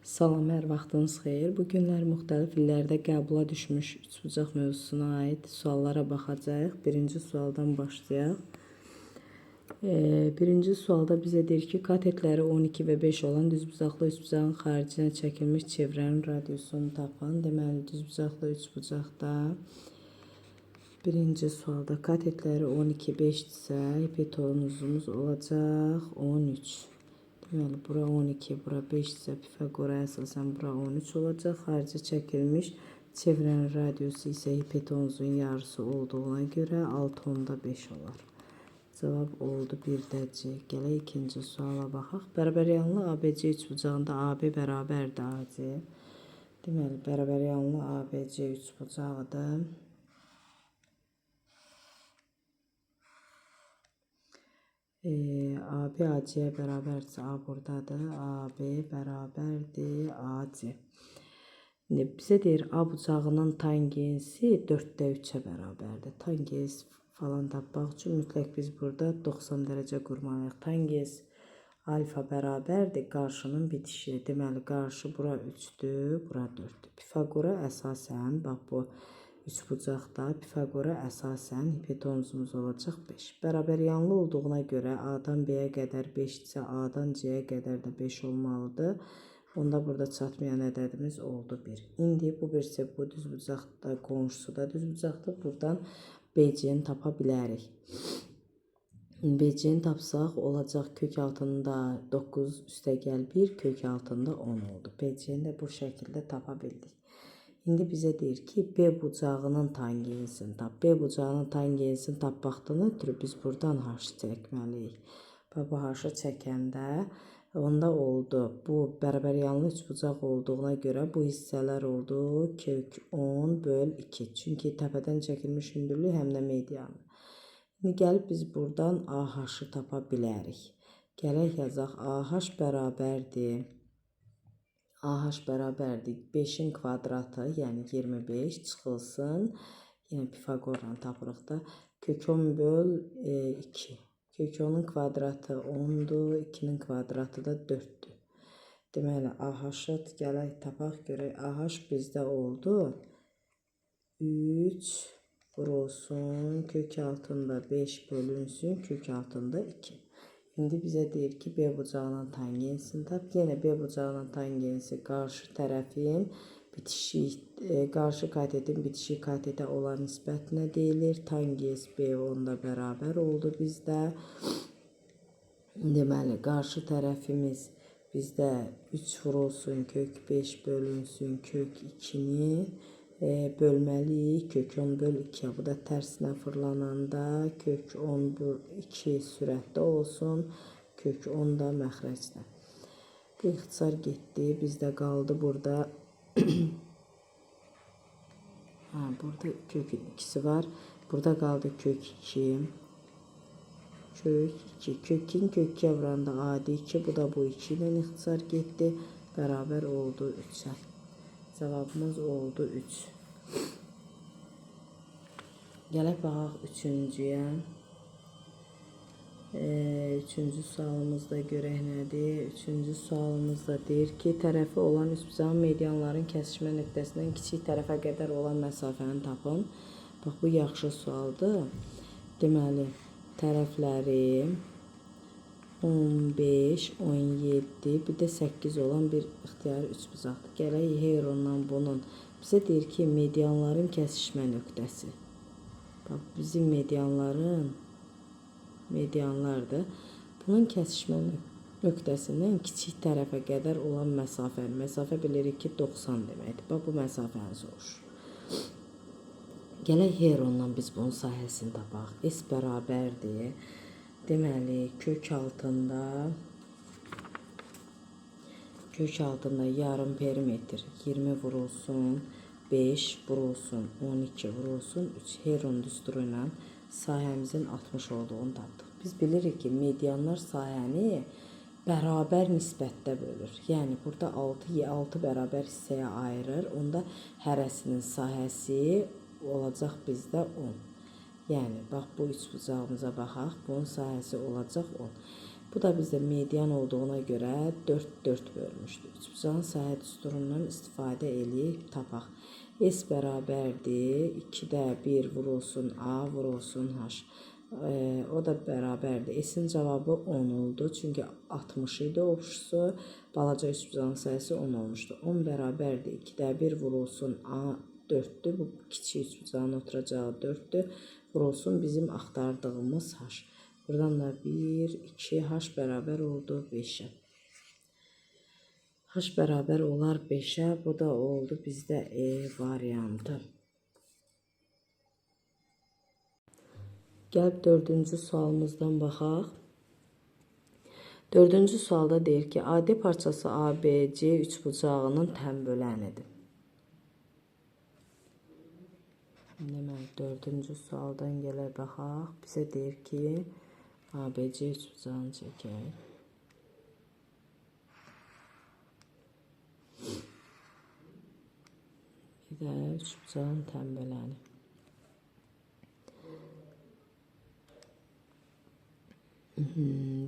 Salam, hər vaxtınız xeyir. Bu günlər müxtəlif illərdə qəbula düşmüş üçbucaq mövzusuna aid suallara baxacağıq. Birinci sualdan başlayaq. Birinci sualda bizə deyir ki, katetləri 12 və 5 olan düzbucaqlı üçbucağın xaricinə çəkilmiş çevrənin radiusunu tapın. Deməli, düzbucaqlı üçbucaqda birinci sualda katetləri 12-5-dirsə, hipotenuzumuz olacaq 13. Deməli, bura 12, bura 5-dirsə, Pifaqora əsasən bura 13 olacaq. Xarici çəkilmiş çevrənin radiusu isə hipotenuzun yarısı olduğuna görə 6/5 olar. Cavab oldu 1-dəci. Gələk ikinci suala baxaq. Bərabəryanlı ABC üçbucağında AB bərabərdir AC. Deməli, bərabəryanlı ABC üçbucağıdır. AB AC-yə bərabərdirsə, A buradadır. AB bərabərdir AC. Bizə deyir, A bucağının tangensi 4/3-ə bərabərdir. Tangens falan tapmaq üçün mütləq biz burada 90 dərəcə qurmalıyıq. Tangens alfa bərabərdir qarşının bitişi. Deməli, qarşı bura 3-dür, bura 4-dür. Pifaqora əsasən, bax bu üçbucaqda Pifaqora əsasən hipotenuzumuz olacaq 5. Bərabəryanlı olduğuna görə A-dan B-yə qədər 5-dirsə, A-dan C-yə qədər də 5 olmalıdır. Onda burada çatmayan ədədimiz oldu 1. İndi bu birisi bu düzbucaqda qonşusuda düzbucaqda buradan BC-ni tapa bilərik. BC-ni tapsaq olacaq kök altında 9 üstəgəl 1, kök altında 10 oldu. BC-ni də bu şəkildə tapa bildik. İndi bizə deyir ki, B bucağının tangensini tap. B bucağının tangensini tapmaqdan ötürü biz buradan H çəkməliyik. Bu H-ı çəkəndə onda oldu. Bu bərabəryanlı üçbucaq olduğuna görə bu hissələr oldu kök 10/2. Çünki təpədən çəkilmiş hündürlük həm də medianı. İndi gəlib biz buradan AH-ı tapa bilərik. Gələk yazaq. AH bərabərdir. AH bərabərdir 5-in kvadratı, yəni 25 çıxılsın. Yəni Pifaqorla tapırıq da. Kök 10/2. Kök 10-un kvadratı 10-dur, 2-nin kvadratı da 4-dür. Deməli, AH-ı gələk tapaq görək. AH bizdə oldu 3 vurulsun, kök altında 5 bölünsün, kök altında 2. İndi bizə deyir ki, B bucağının tangensini tap. Yenə B bucağının tangensi qarşı tərəfin bitişik, qarşı katetin bitişik katetə olan nisbətinə deyilir. Tangens B onda bərabər oldu bizdə. Deməli, qarşı tərəfimiz bizdə 3 vurulsun, kök 5 bölünsün, kök 2-ni bölməliyik. Kök 10/2. Bu da tərsinə fırlananda kök 10/2 sürətdə olsun. Kök 10 da məxrəcdə. Bu ixtisar getdi. Bizdə qaldı burada. Burada kökün ikisi var. Burada qaldı kök 2. Kök 2. Kökün kök 2 vuranda adi 2. Bu da bu 2 ilə ixtisar getdi. Bərabər oldu 3-ə. Cavabımız oldu 3. Gələk baxaq üçüncüyə. Üçüncü sualımızda görək nədir? Üçüncü sualımızda deyir ki, tərəfi olan üçbucağın medianların kəsişmə nöqtəsindən kiçik tərəfə qədər olan məsafəni tapın. Bax, bu yaxşı sualdır. Deməli, tərəfləri 15, 17, bir də 8 olan bir ixtiyari üçbucaqdır. Gələk Heyrondan bunun. Bizə deyir ki, medianların kəsişmə nöqtəsi. Bax, bizim medianlardır. Bunun kəsişmə nöqtəsindən kiçik tərəfə qədər olan məsafə. Məsafə bilirik ki, 90 deməkdir. Bax, bu məsafəni soruşur. Gələk Heyrondan biz bunun sahəsini tapaq. S bərabərdir. Deməli, kök altında yarım perimetr 20 vurulsun, 5 vurulsun, 12 vurulsun, 3 Heyron düsturu ilə sahəmizin 60 olduğunu tapdıq. Biz bilirik ki, medianlar sahəni bərabər nisbətdə bölür. Yəni, burada 6 bərabər hissəyə ayırır. Onda hərəsinin sahəsi olacaq bizdə 10. Yəni, bax, bu üçbucağımıza baxaq. Bunun sahəsi olacaq 10. Bu da bizdə median olduğuna görə 4-4 bölmüşdür. Üçbucağın sahə düsturundan istifadə eləyib tapaq. S bərabərdir 2-də 1 vurulsun A vurulsun H. O da bərabərdir. S-in cavabı 10 oldu. Çünki 60 idi ovşusu. Balaca üçbucağın sayısı 10 olmuşdu. 10 bərabərdir 2-də 1 vurulsun A 4'dür. Bu kiçik üçbucağın oturacağı 4'dür. Vurulsun bizim axtardığımız H. Buradan da 1, 2, H bərabər oldu 5'e. H bərabər olar 5'e. Bu da oldu bizdə E variantı. Gəlib 4-cü sualımızdan baxaq. 4-cü sualda deyir ki, AD parçası ABC üçbucağının tənbölənidir. Deməli, 4-cü sualdan gələ baxaq. Bizə deyir ki, ABC üçbucağını çəkək. Bir də üçbucağın tənböləni.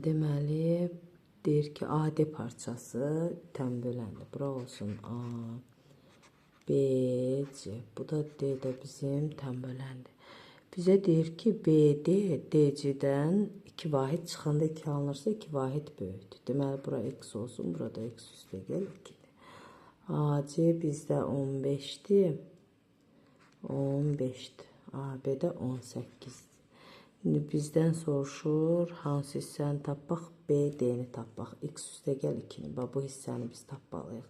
Deməli, deyir ki, AD parçası tənböləndi. Bura olsun A, B, C. Bu da D də bizim tənböləndi. Bizə deyir ki, BD DC'dən 2 vahid çıxanda 2 alınırsa 2 vahid böyükdür. Deməli, bura x olsun, burada x üstə gəl 2'dir. AC bizdə 15'dir. 15'dir. AB-də 18'dir. Şimdi bizdən soruşur, hansı hissəni tapaq? BD-ni tapaq. X üstə gəl 2'ni. Bu hissəni biz tapmalıyıq.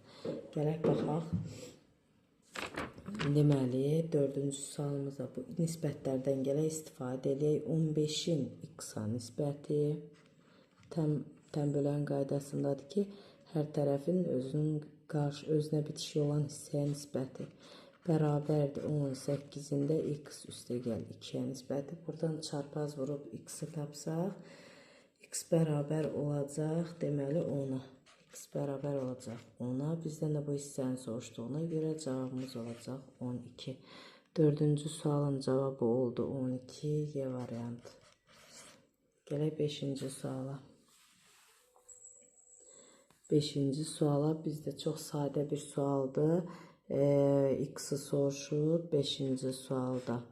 Gələk baxaq. Deməli, 4-cü sualımıza bu nisbətlərdən gələk istifadə edək. 15'in x-a nisbəti tənbölən qaydasındadır ki, hər tərəfin özünə bitişik olan hissəyə nisbəti bərabərdir. 18'in də x üstə gəl 2'yə nisbəti. Buradan çarpaz vurub x-i tapsaq, x bərabər olacaq, deməli 10'a. X bərabər olacaq 10'a. Bizdən də bu hissəni soruşduğuna görə cavabımız olacaq 12. 4-cü sualın cavabı oldu 12. Y variantı. Gələk 5-ci suala. 5-ci suala bizdə çox sadə bir sualdır. X-i soruşur 5-ci sualda.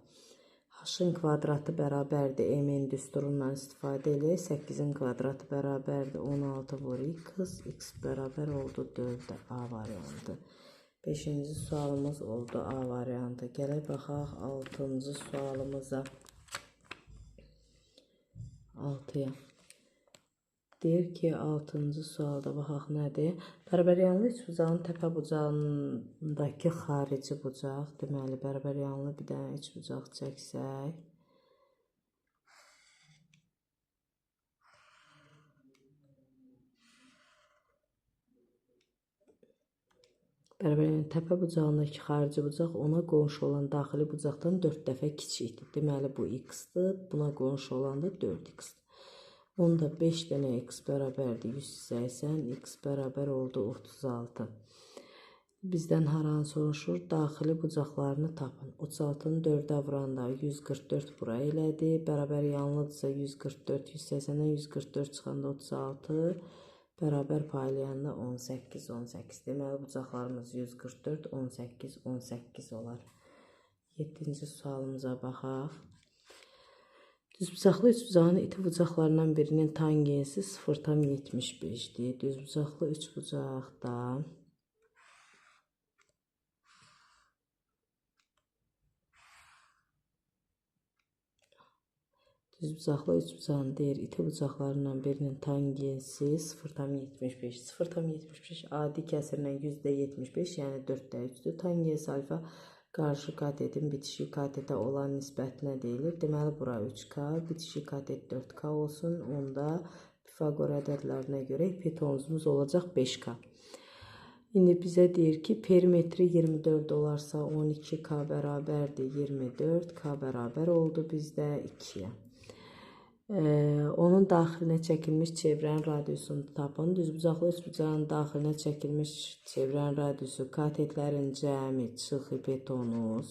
H-ın kvadratı bərabərdir M-in düsturundan istifadə eləyək. 8'in kvadratı bərabərdir 16 vur x. X bərabər oldu 4'də A variantı. 5-ci sualımız oldu A variantı. Gələk baxaq 6-cı sualımıza. 6'ya. Deyir ki, 6-cı sualda baxaq nədir? Bərabər yanlı üçbucağın təpə bucağındakı xarici bucaq. Deməli, bərabər yanlı bir dənə üçbucaq çəksək. Bərabər yanlı təpə bucağındakı xarici bucaq ona qonşu olan daxili bucaqdan 4 dəfə kiçikdir. Deməli, bu x-dır. Buna qonşu olan da 4x-dir. Onda 5 dənə x bərabərdir 180, x bərabər oldu 36. Bizdən haranı soruşur? Daxili bucaqlarını tapın. 36'nı 4'ə vuranda 144 bura elədi. Bərabər yanlıdırsa 144, 180'dən 144 çıxanda 36, bərabər paylayanda 18, 18. Deməli, bucaqlarımız 144, 18, 18 olar. 7-ci sualımıza baxaq. Düzbucaqlı üçbucağın iti bucaqlarından birinin tangensi 0,75'dir. Düzbucaqlı üçbucaqda deyir, iti bucaqlarından birinin tangensi 0,75. 0,75 adi kəsirlə %75, yəni 4'də 3'dür. Tangens alfa qarşı katetin bitişik katete olan nisbətinə deyilir. Deməli, bura 3K, bitişik katet 4K olsun. Onda Pifagor ədədlərinə görə hipotenuzumuz olacaq 5K. İndi bizə deyir ki, perimetri 24 olarsa 12K bərabərdir 24. K bərabər oldu bizdə 2'yə. Onun daxilinə çəkilmiş çevrənin radiusunu tapın. Düzbucaqlı üçbucağın daxilinə çəkilmiş çevrənin radiusu katetlərin cəmi çıx hipotenuz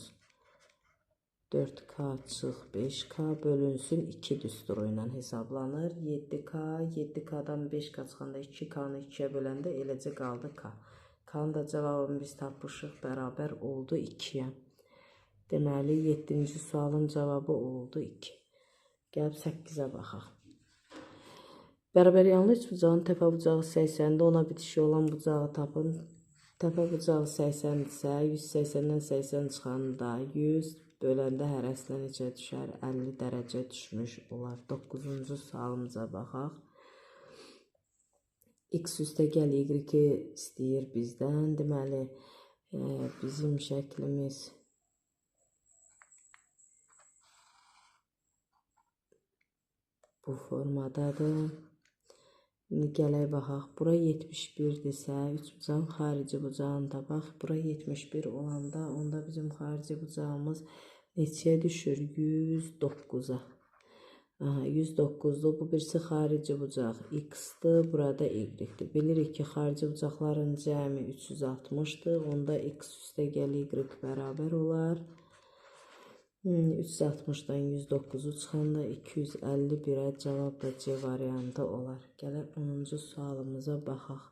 4K çıx 5K bölünsün 2 düsturu ilə hesablanır. 7K, 7K'dan 5K çıxanda 2K'nı 2'ye böləndə eləcə qaldı K. K'nın da cavabını biz tapmışıq, bərabər oldu 2'ye. Deməli 7-ci sualın cavabı oldu 2. Gəlib 8'ə baxaq. Bərabər yanlı üçbucağın təpə bucağı 80-də ona bitişik olan bucağı tapın. Təpə bucağı 80-dirsə, 180-dən 80 çıxanda 100 böləndə hərəsinə necə düşər? 50 dərəcə düşmüş olar. 9-cu sualımıza baxaq. X üstəgəl Y istəyir bizdən. Deməli, bizim şəklimiz bu formadadır. İndi gələk baxaq. Bura 71-dirsə, üçbucağın xarici bucağını tapaq. Bura 71 olanda, onda bizim xarici bucağımız neçəyə düşür? 109-a. 109'dur. Bu birisi xarici bucaq X-dır. Burada Y-dir. Bilirik ki, xarici bucaqların cəmi 360'dır. Onda X üstəgəl Y bərabər olar. 360'dan 109'u çıxanda 251'ə cavab da C variantı olar. Gələk 10-cu sualımıza baxaq.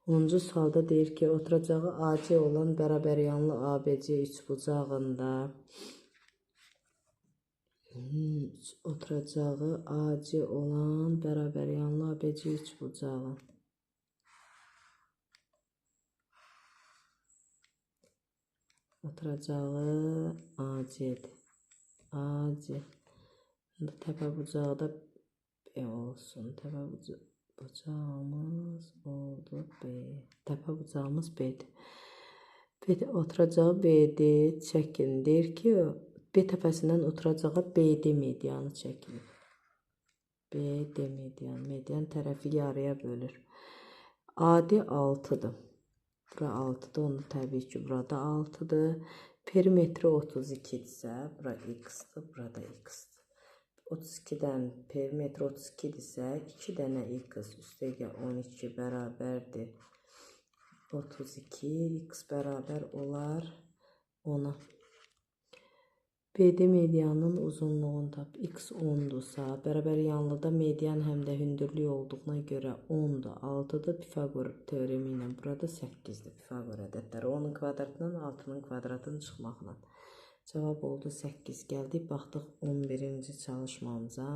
10-cu sualda deyir ki, oturacağı AC olan bərabər yanlı ABC üçbucağında oturacağı AC olan bərabər yanlı ABC üçbucağı oturacağı AC'dir. AC. Təpə bucağı da B olsun. Təpə bucağımız oldu B. Təpə bucağımız B'dir. B oturacağı B'dir. Çəkin. Deyir ki, B təpəsindən oturacağı BD medianı çəkilir. BD median. Median tərəfi yarıya bölür. AD 6'dır. Bura 6'dır. Onda təbii ki, burada 6'dır. Perimetri 32'dirsə, bura X-dır. Burada X-dır. 32'dən perimetri 32'dirsə, 2 dənə X üstəgəl 12 bərabərdir. 32 X bərabər olar 10'a. BD medianın uzunluğunu tap. X 10'dursa, bərabər yanlıda median həm də hündürlük olduğuna görə 10'dur, 6'dır. Pifagor teoremi ilə burada 8'dir. Pifagor ədədləri 10'un kvadratından 6'nın kvadratının çıxmaqla. Cavab oldu 8. Gəldik, baxdıq 11-ci çalışmamıza.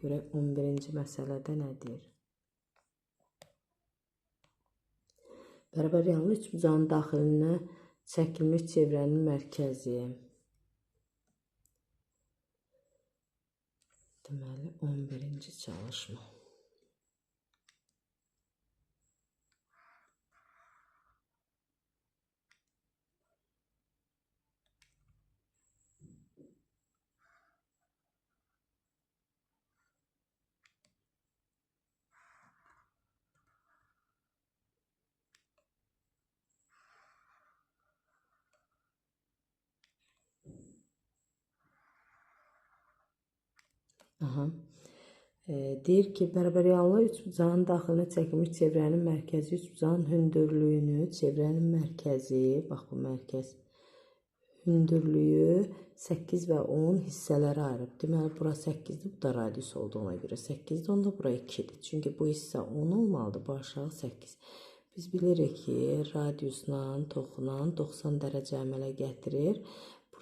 Görək 11-ci məsələdə nə deyir? Bərabər yanlı üçbucağın daxilinə çəkilmiş çevrənin mərkəzi. Deməli 11-ci çalışma. Deyir ki, bərabər yanlı üçbucağın daxilinə çəkilmiş çevrənin mərkəzi üçbucağın hündürlüyünü, çevrənin mərkəzi, bax bu mərkəz hündürlüyü 8 və 10 hissələrə ayırıb. Deməli, bura 8'dir, bu da radius olduğuna görə 8'dir, onda bura 2'dir. Çünki bu hissə 10 olmalıdır, bu aşağı 8. Biz bilirik ki, radiusla, toxla 90 dərəcə əmələ gətirir.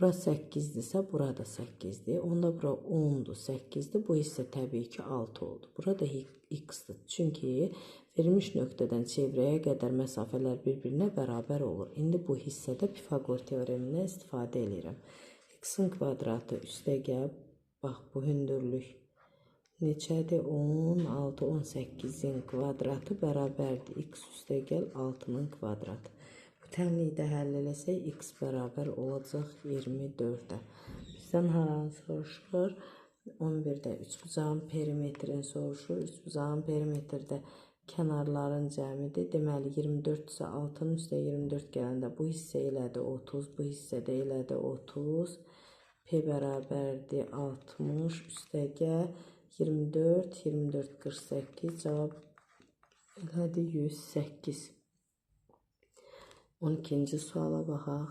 Bura 8'dirsə, burada 8'dir. Onda bura 10'dur, 8'dir. Bu hissə təbii ki 6 oldu. Burada X-dir. Çünki verilmiş nöqtədən çevrəyə qədər məsafələr bir-birinə bərabər olur. İndi bu hissədə Pifagor teoremindən istifadə edirəm. X-in kvadratı üstəgəl, bax bu hündürlük neçədir? 16, 18'in kvadratı bərabərdir. X üstəgəl 6'nın kvadratı. Tənlikdə həll eləsək, X bərabər olacaq 24'ə. Bizdən haranı soruşur? 11'də üçbucağın perimetrini soruşur. Üçbucağın perimetrdə kənarların cəmidir. Deməli, 24-sə 6'nın üstə 24 gələndə bu hissə elədi 30, bu hissədə elədi 30. P bərabərdir 60, üstəgə 24, 24, 48, cavab elədi 108. 12-ci suala baxaq.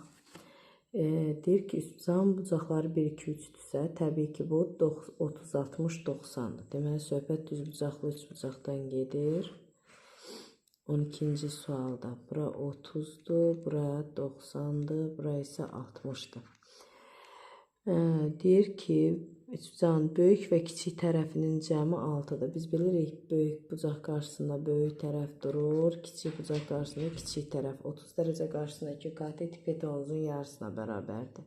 Deyir ki, üstbucağın bucaqları 1, 2, 3-dürsə, təbii ki, bu 30, 60, 90-dır. Deməli, söhbət düzbucaqlı üçbucaqdan gedir. 12-ci sualda. Bura 30'dur, bura 90'dır, bura isə 60'dır. Deyir ki, üçbucağın böyük və kiçik tərəfinin cəmi 6'dır. Biz bilirik, böyük bucaq qarşısında böyük tərəf durur, kiçik bucaq qarşısında kiçik tərəf. 30 dərəcə qarşısındakı katet hipotenuzun yarısına bərabərdir.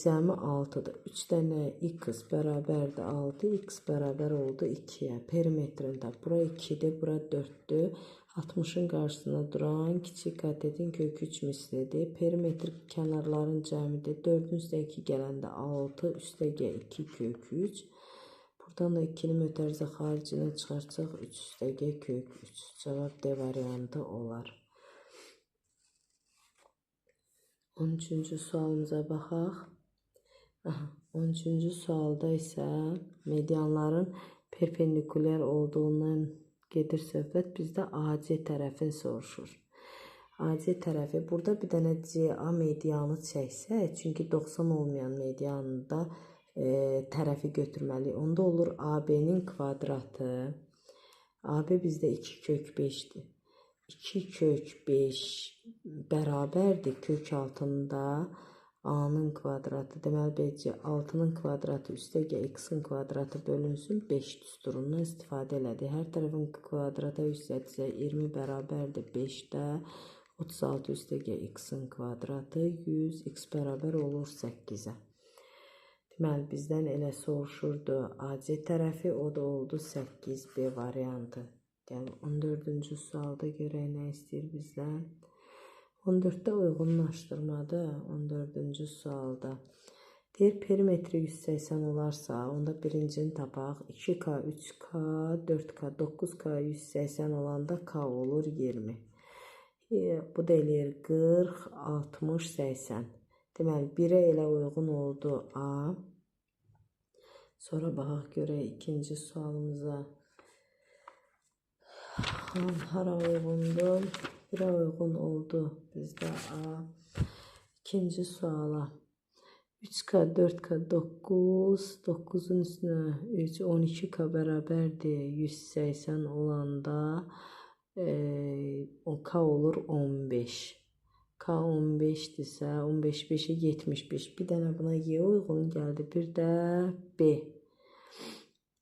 Cəmi 6'dır. 3 dənə x bərabərdir 6, x bərabər oldu 2'yə. Perimetrini tap. Bura 2'dir, bura 4'dür. 60'ın qarşısına duran kiçik katetin kök 3 mislidir. Perimetr kənarların cəmidir. 4'ün üstə 2 gələndə 6, üstə 2 kök 3. Buradan da 2'nin mötərizə xaricinə çıxarsaq 3 üstə kök 3. Cavab D variantı olar. 13-cü sualımıza baxaq. 13-cü sualda isə medianların perpendikulyar olduğundan gedir söhbət. Bizdə AC tərəfin soruşur. AC tərəfi burada bir dənə CA medianı çəksə, çünki 90 olmayan medianında tərəfi götürməli. Onda olur AB-nin kvadratı. AB bizdə 2 kök 5'dir. 2 kök 5 bərabərdir kök altında A-nın kvadratı. Deməli, BC 6'nın kvadratı üstə x-in kvadratı bölünsün 5 düsturundan istifadə elədi. Hər tərəfin kvadrata yüksəltsə 20 bərabərdir 5'də. 36 üstə x-in kvadratı 100, x bərabər olur 8'ə. Deməli, bizdən elə soruşurdu AC tərəfi, o da oldu 8B variantı. Yəni, 14-cü sualda görək nə istəyir bizdən. 14'də uyğunlaşdırmadır. 14-cü sualda. Deyir, perimetri 180 olarsa, onda birincini tapaq. 2K, 3K, 4K, 9K 180 olanda K olur 20. Bu da eləyir 40, 60, 80. Deməli, 1'ə elə uyğun oldu A. Sonra baxaq görək ikinci sualımıza. Hara uyğundur? 1'ə uyğun oldu bizdə A. İkinci suala. 3K, 4K, 9, 9'un üstünə 3, 12K bərabərdir 180 olanda K olur 15. K 15'dirsə, 15, 5'e 75. Bir dənə buna Y uyğun gəldi. Bir də B.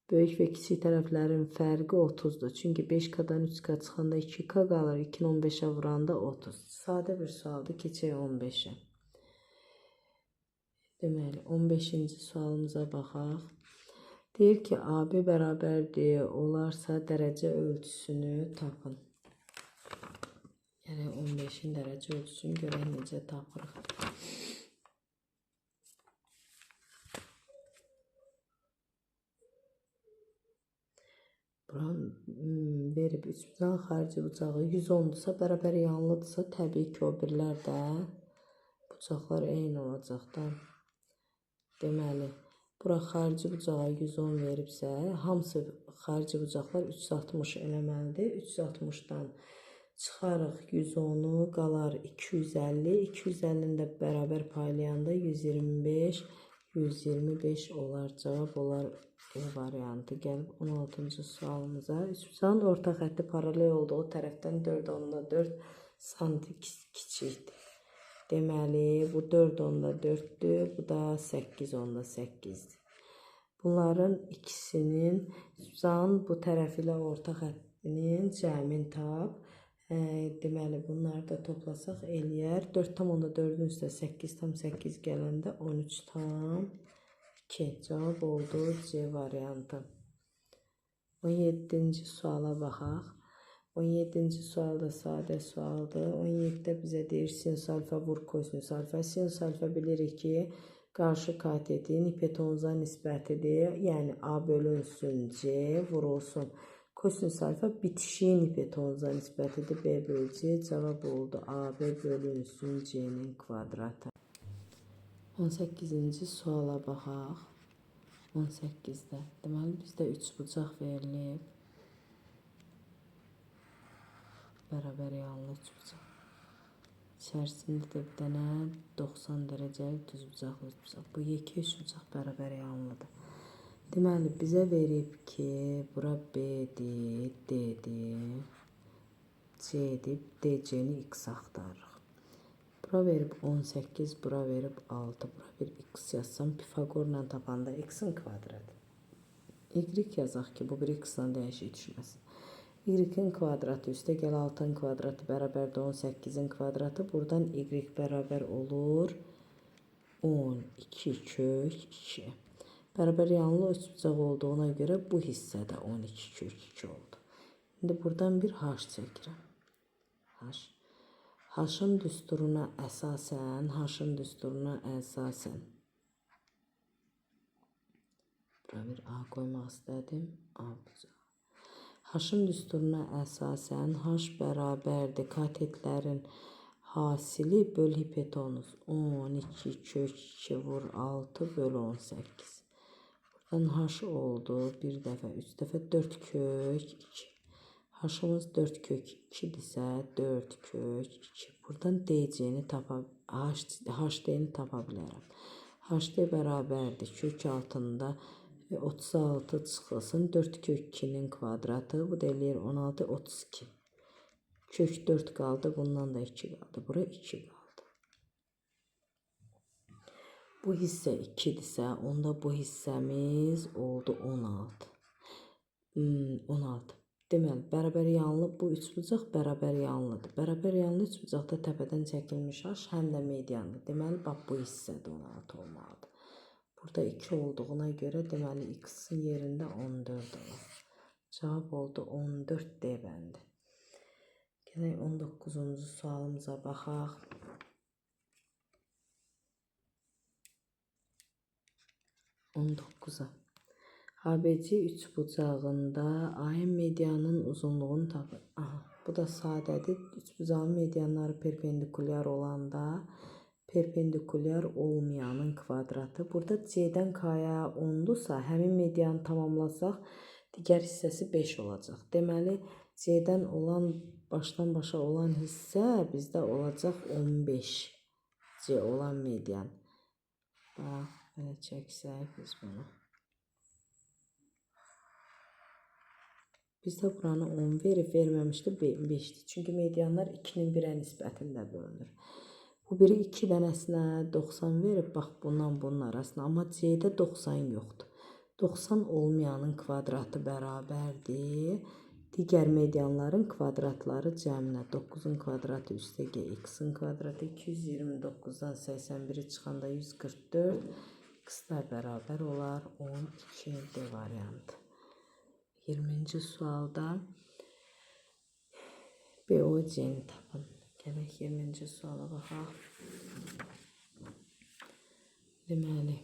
Böyük və kiçik tərəflərin fərqi 30'dur. Çünki 5K'dan 3K çıxanda 2K qalır. 2'ni 15'ə vuranda 30. Sadə bir sualdır. Keçək 15'ə. Deməli, 15-ci sualımıza baxaq. Deyir ki, AB bərabərdir olarsa dərəcə ölçüsünü tapın. Yəni, 15'in dərəcə ölçüsünü görək necə tapırıq. Buran verib üçbucağın xarici bucağı 110'dursa, bərabər yanlıdırsa, təbii ki, o birlər də bucaqlar eyni olacaqdan. Deməli, bura xarici bucağa 110 veribsə, hamısı xarici bucaqlar 360 eləməlidir. 360'dan çıxarıq 110'u, qalar 250. 250'ni də bərabər paylayanda 125, 125 olar. Cavab olar E variantı. Gəlib 16-cı sualımıza. Üçbucağın orta xətti paralel olduğu tərəfdən 4/4 santi kiçikdir. Deməli, bu 4/4'dür, bu da 8/8'dir. Bunların ikisinin üçbucağın bu tərəfi ilə orta xəttinin cəmini tap. Deməli, bunları da toplasaq eləyər. 4/4'ün üstə 8/8 gələndə 13/2. Cavab oldu C variantı. 17-ci suala baxaq. 17-ci sual da sadə sualdır. 17'də bizə deyir sinus alfa vur kosinus alfa. Sinus alfa bilirik ki, qarşı katetin hipotenuza nisbətidir. Yəni A bölünsün C vurulsun. Kosinus alfa bitişiyin hipotenuza nisbətidir. B bölü C. Cavab oldu AB bölünsün C'nin kvadratı. 18-ci suala baxaq. 18'də. Deməli, bizdə 3 bucaq verilib. Bərabər yanlı 3 bucaq. İçərisində də bir dənə 90 dərəcəli düzbucaqlı üçbucaq. Bu yekə üçbucaq bərabər yanlıdır. Deməli, bizə verib ki, bura B-dir, D-dir, C-dir, DC-ni x axtarırıq. Bura verib 18, bura verib 6, bura bir x yazsam, Pifagorla tapanda x-in kvadratı. Y yazaq ki, bu bir x-la dəyişik düşməsin. Y-in kvadratı üstə gəl 6-ın kvadratı bərabərdir 18-in kvadratı. Buradan y bərabər olur 12 kök 2. Bərabər yanlı üçbucaq olduğuna görə bu hissədə 12 kök 2 oldu. İndi buradan bir h çəkirəm. H-ın düsturuna əsasən, bura bir A qoymaq istədim, A bucağı. H-ın düsturuna əsasən H bərabərdir katetlərin hasili böl hipotenuz 12 kök 2 vur 6 böl 18. Buradan H oldu bir dəfə, 3 dəfə 4 kök 2. H-ımız 4 kök 2-dirsə 4 kök 2. Buradan DC-ni tapa bilərəm. HD bərabərdir kök altında 36 çıxılsın 4 kök 2'nin kvadratı. Bu da eləyir 16, 32. Kök 4 qaldı. Bundan da 2 qaldı. Bura 2 qaldı. Bu hissə 2'dirsə, onda bu hissəmiz oldu 16. 16. Deməli, bərabər yanlı bu üçbucaq bərabər yanlıdır. Bərabər yanlı üçbucaqda təpədən çəkilmiş H həm də mediandır. Deməli, bax bu hissədə 16 olmalıdır. Burada 2 olduğuna görə deməli x-in yerində 14 olur. Cavab oldu 14 D bəndi. Gələk 19-cu sualımıza baxaq. ABC üçbucağında ayın medianın uzunluğunu tapın. Bu da sadədir. Üçbucağın medianları perpendikulyar olanda perpendikulyar olmayanın kvadratı. Burada C'dən K'ya 10'dursa, həmin medianı tamamlasaq, digər hissəsi 5 olacaq. Deməli, C'dən olan, başdan başa olan hissə bizdə olacaq 15. C olan median. Bax, belə çəksək biz bunu. Bizdə buranı 10 verib, verməmişdi 5'dir. Çünki medianlar 2'nin 1'ə nisbətində bölünür. Bu biri 2 dənəsinə 90 verib, bax bunun arasına. Amma C'də 90 yoxdur. 90 olmayanın kvadratı bərabərdir. Digər medianların kvadratları cəminə 9'un kvadratı üstə x-in kvadratı 229'dan 81'i çıxanda 144. X-lar bərabər olar 12 D variantı. 20-ci sualda BOC-ni tapın. Gələk 20-ci suala baxaq. Deməli,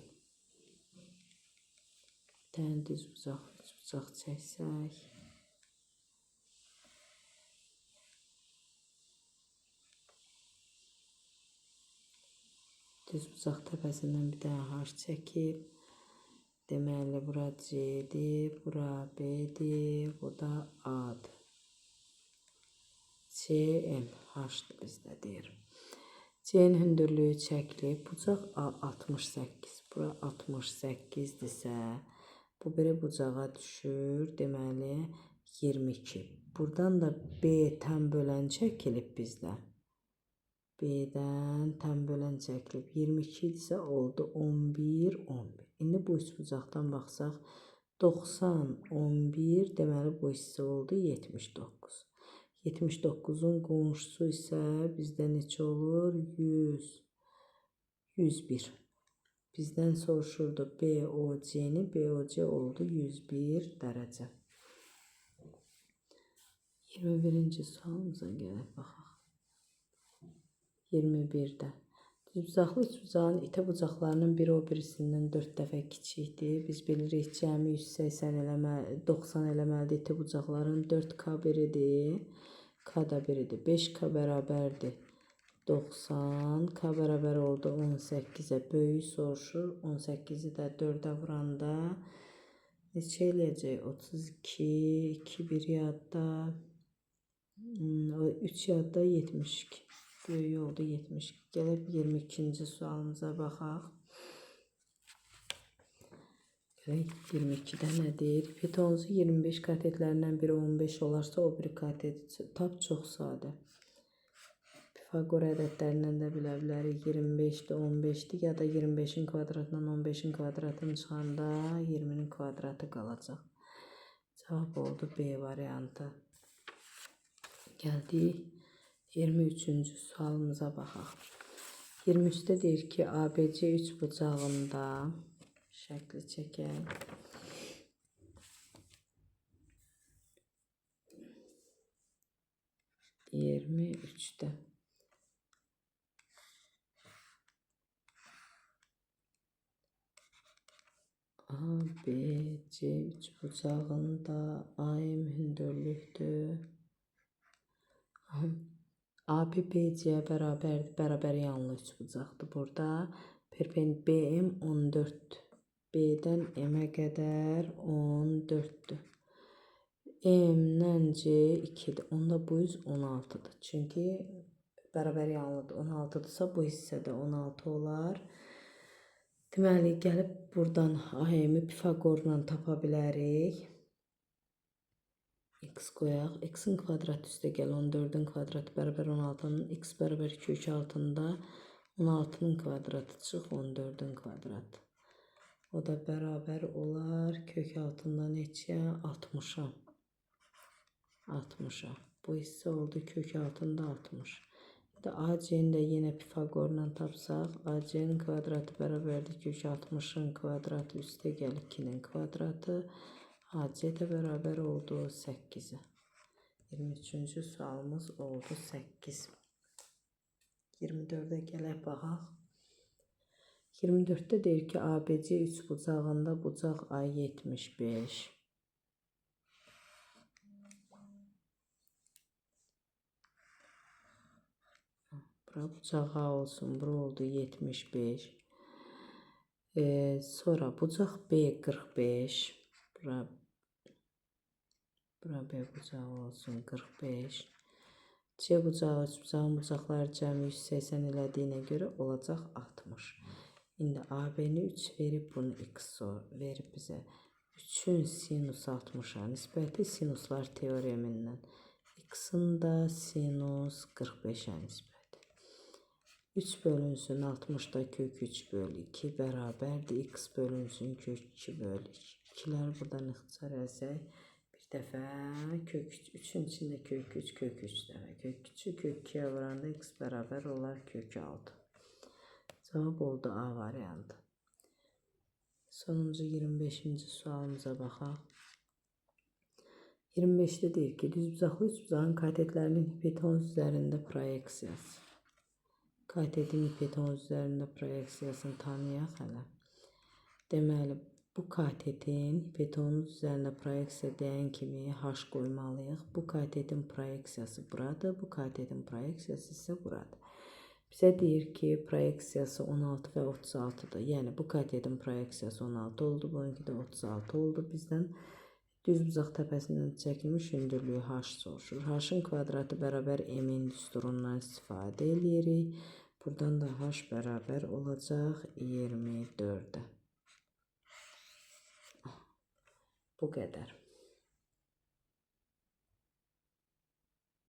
bir dənə düzbucaq, üçbucaq çəksək. Düzbucaq təpəsindən bir dənə H çəkib. Deməli, bura C'dir, bura B'dir, bu da A'dır. CM H'dır bizdə deyir. C'nin hündürlüyü çəkilib. Bucaq A 68. Bura 68'dirsə, bu biri bucağa düşür. Deməli, 22. Buradan da B təm bölən çəkilib bizdə. B'dən təm bölən çəkilib. 22 idisə oldu 11, 11. İndi bu üçbucaqdan baxsaq, 90, 11, deməli bu hissə oldu 79. 79'un qonşusu isə bizdə neçə olur? 100, 101. Bizdən soruşurdu BOC-ni. BOC oldu 101 dərəcə. 21-ci sualımıza gələk baxaq. 21'də. Düzbucaqlı üçbucağın iti bucaqlarının biri o birisindən 4 dəfə kiçikdir. Biz bilirik cəmi 180 90 eləməlidir. İti bucaqların 4K biridir. K da biridir. 5K bərabərdir 90. K bərabər oldu 18'ə. Böyüyü soruşur. 18'i də 4'ə vuranda neçə eləyəcək? 32, 2, 1 yadda, 3 yadda 72. Böyük oldu 70. Gəlib 22-ci sualımıza baxaq. Görək 22-də nədir? Hipotenozu 25 katetlərindən biri 15 olarsa, o biri katet tap çox sadə. Pifagor ədədlərindən də bilə bilərik. 25-də 15-dir ya da 25-in kvadratından 15-in kvadratını çıxanda 20-nin kvadratı qalacaq. Cavab oldu B variantı. Gəldik 23-cü sualımıza baxaq. 23-də deyir ki, ABC 3 bucağında şəkli çəkək. 23'də ABC 3 bucağında AM hündürlükdür. AB BC bərabərdir. Bərabər yanlı 3 bucaqdır burada. BM 14'dür. B'dən M'ə qədər 14'dür. M'dən C 2'dir. Onda bu 116'dır. Çünki bərabər yanlıdır. 16'dırsa bu hissədə 16 olar. Deməli, gəlib buradan AM-i Pifagorla tapa bilərik. X qoyaq. X-in kvadratı üstə gəl 14'ün kvadratı bərabər 16'nın. X bərabər kök altında 16'nın kvadratı çıx 14'ün kvadratı. O da bərabər olar kök altında neçə? 60'a. 60'a. Bu hissə oldu kök altında 60. AC-ni də yenə Pifagorla tapsaq, AC-nin kvadratı bərabərdir kök 60'ın kvadratı üstə gəl 2'nin kvadratı. AC də bərabər oldu 8'e. 23-cü sualımız oldu 8. 24'də gələk baxaq. 24'də deyir ki, ABC 3 bucağında bucaq A 75. Bura bucaq A olsun. Bura oldu 75. Sonra bucaq B 45. Bura B bucağı olsun 45. C bucağı 3 bucağın bucaqları cəmi 180 elədiyinə görə olacaq 60. İndi AB-ni 3 verib, bunu X verib bizə. 3'ün sinus 60'a nisbəti sinuslar teoremindən. X-in da sinus 45'ə nisbəti. 3 bölünsün 60'da kök 3 bölü 2 bərabərdir. X bölünsün kök 2 bölü 2. 2'lər buradan ixtisar etsək. Bir dəfə kök 3'ün içində kök 3 kök 3 dəfə. Kök 3'ü kök 2'yə vuranda X bərabər olar kök 6. Cavab oldu A variantı. Sonuncu 25-ci sualımıza baxaq. 25'də deyir ki, düzbucaqlı üçbucağın katetlərinin hipotenuz üzərində proyeksiyası. Katetin hipotenuz üzərində proyeksiyasını tanıyaq hələ. Deməli, bu katetin hipotenuz üzərində proyeksiya deyən kimi H qoymalıyıq. Bu katetin proyeksiyası buradır, bu katetin proyeksiyası isə buradır. Bizə deyir ki, proyeksiyası 16 və 36'dır. Yəni, bu katetin proyeksiyası 16 oldu, bununki də 36 oldu. Bizdən düzbucaq təpəsindən çəkilmiş hündürlüyü H soruşur. H-ın kvadratı bərabər M-in düsturundan istifadə edirik. Buradan da H bərabər olacaq 24'ə. Bu qədər.